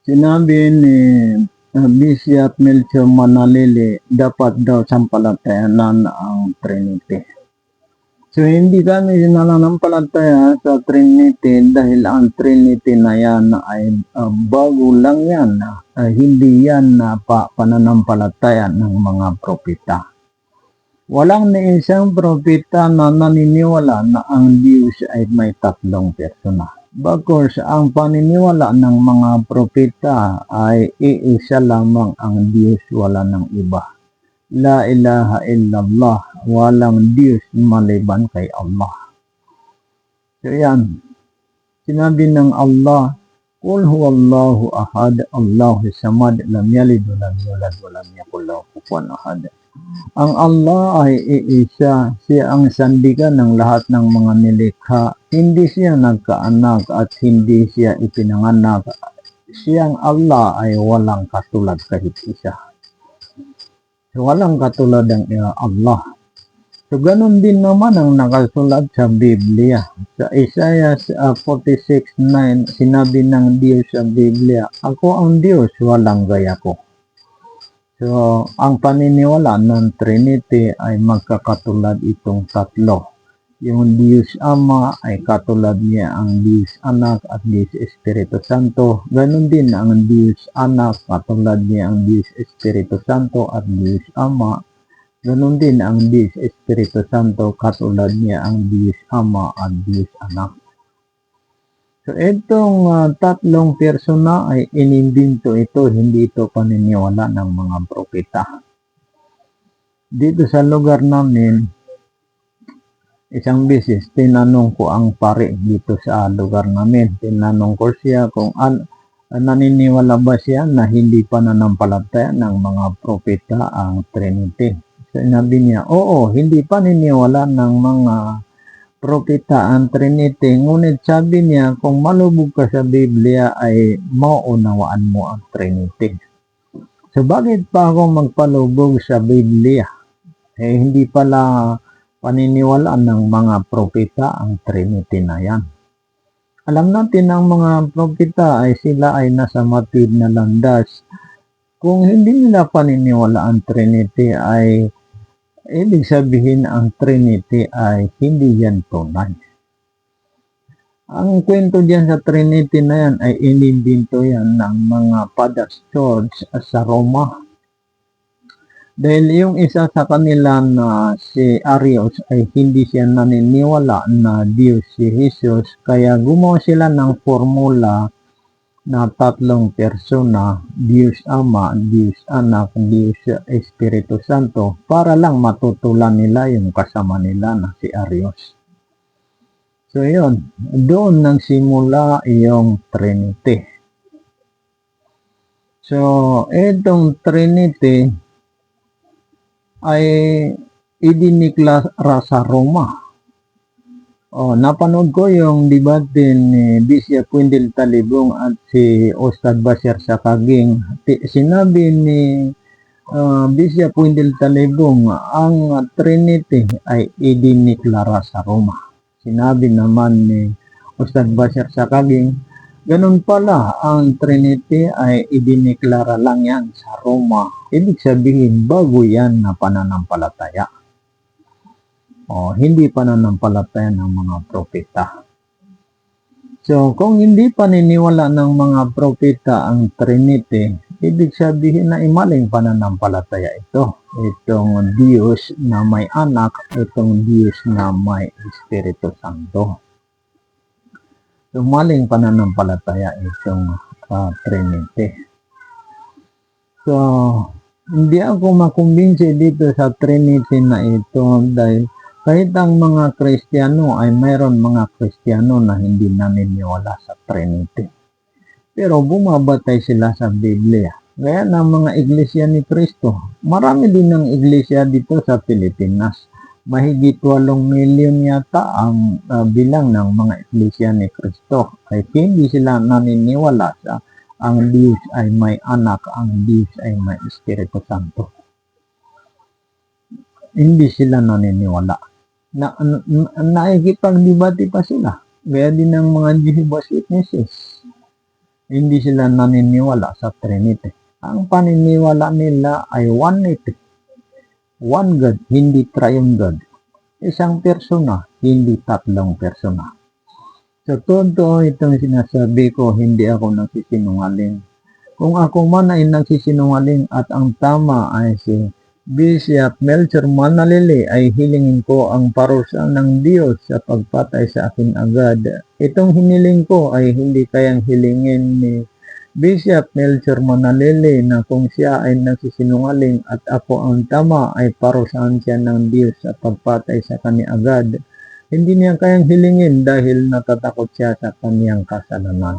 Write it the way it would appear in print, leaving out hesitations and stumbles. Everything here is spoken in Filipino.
Sinabi ni Bishop Melchor Manalili, dapat daw sampalatayanan ang Trinity. So hindi kami nananampalataya sa Trinity dahil ang Trinity na yan ay bago lang yan. Hindi yan na pananampalataya ng mga propeta. Walang na isang propeta na naniniwala na ang Diyos ay may tatlong persona. Bagkus ang paniniwala ng mga propeta ay iisa lamang ang Diyos, wala ng iba. La ilaha illallah, walang Diyos maliban kay Allah. So yan, sinabi ng Allah, Qul huwallahu ahad, Allahu samad, lam yalid walam yulad walam yakul lahu kufuwan ahad. Ang Allah ay iisa, siya ang sandigan ng lahat ng mga nilikha. Hindi siya nagkaanak at hindi siya ipinanganak. Siyang Allah ay walang katulad kahit isa. Walang katulad ng Allah. So ganun din naman ang nakasulat sa Biblia. Sa Isaiah 46:9, sinabi ng Diyos sa Biblia, ako ang Diyos, walang gaya ko. So, ang paniniwala ng Trinity ay magkakatulad itong tatlo. Yung Diyos Ama ay katulad niya ang Diyos Anak at Diyos Espiritu Santo. Ganon din ang Diyos Anak, katulad niya ang Diyos Espiritu Santo at Diyos Ama. Ganon din ang Diyos Espiritu Santo, katulad niya ang Diyos Ama at Diyos Anak. So, itong tatlong persona ay inimbento ito, hindi ito paniniwala ng mga propeta. Dito sa lugar namin, isang beses, tinanong ko ang pare dito sa lugar namin. Tinanong ko siya kung naniniwala ba siya na hindi pananampalataya ng mga propeta ang Trinity. So, sinabi niya, oo, hindi paniniwala ng mga propeta ang Trinity, ngunit sabi niya kung malubog ka sa Biblia ay maunawaan mo ang Trinity. So bakit pa ako magpalubog sa Biblia? Hindi pala paniniwalaan ng mga propeta ang Trinity na yan. Alam natin ang mga propeta ay sila ay nasa matuwid na landas. Kung hindi nila paniniwala ang Trinity ay ibig sabihin ang Trinity ay hindi yan tunay. Ang kwento diyan sa Trinity na yan ay inimbento yan ng mga Fathers Church sa Roma. Dahil yung isa sa kanila na si Arius ay hindi siya naniniwala na Diyos si Jesus, kaya gumawa sila ng formula na tatlong persona, Diyos Ama, Diyos Anak, Diyos Espiritu Santo, para lang matutulan nila yung kasama nila na si Arius. So yun, doon nagsimula yung Trinity. So itong Trinity ay idiniklara sa Roma. Napanood ko yung debate ni Bishop Wendell Talibong at si Ustad Bashir Sakaging. Sinabi ni Bishop Wendell Talibong, ang Trinity ay idiniklara sa Roma. Sinabi naman ni Ustad Bashir Sakaging, ganun pala, ang Trinity ay idiniklara lang yan sa Roma. Ibig sabihin, bago yan na pananampalataya. Hindi pananampalataya ng mga propeta. So, kung hindi paniniwala ng mga propeta ang Trinity, ibig sabihin na maling pananampalataya ito. Itong Diyos na may anak, itong Diyos na may Espiritu Santo. So, maling pananampalataya itong Trinity. So, hindi ako makumbinsi dito sa Trinity na ito dahil kahit ang mga Kristiyano ay mayroon mga Kristiyano na hindi naniniwala sa Trinity. Pero bumabatay sila sa Biblia. Kaya ng mga iglesia ni Kristo, marami din ng iglesia dito sa Pilipinas. Mahigit 8 milyon yata ang bilang ng mga iglesia ni Kristo. Kahit hindi sila naniniwala sa ang Diyos ay may anak, ang Diyos ay may Espiritu Santo. Hindi sila naniniwala. Nakikipag-debate pa sila. Gaya din ng mga Jehovah's Witnesses. Hindi sila naniniwala sa Trinity. Ang paniniwala nila ay oneness. One God, hindi triune God. Isang persona, hindi tatlong persona. Sa totoo itong sinasabi ko, hindi ako nagsisinungaling. Kung ako man ay nagsisinungaling at ang tama ay si Bishop Melchor Manalili, ay hilingin ko ang parusa ng Diyos sa pagpatay sa akin agad. Itong hiniling ko ay hindi kayang hilingin ni Bishop Melchor Manalili na kung siya ay nagsisinungaling at ako ang tama ay parusahan siya ng Diyos sa pagpatay sa kanya agad. Hindi niya kayang hilingin dahil natatakot siya sa kaniyang kasalanan.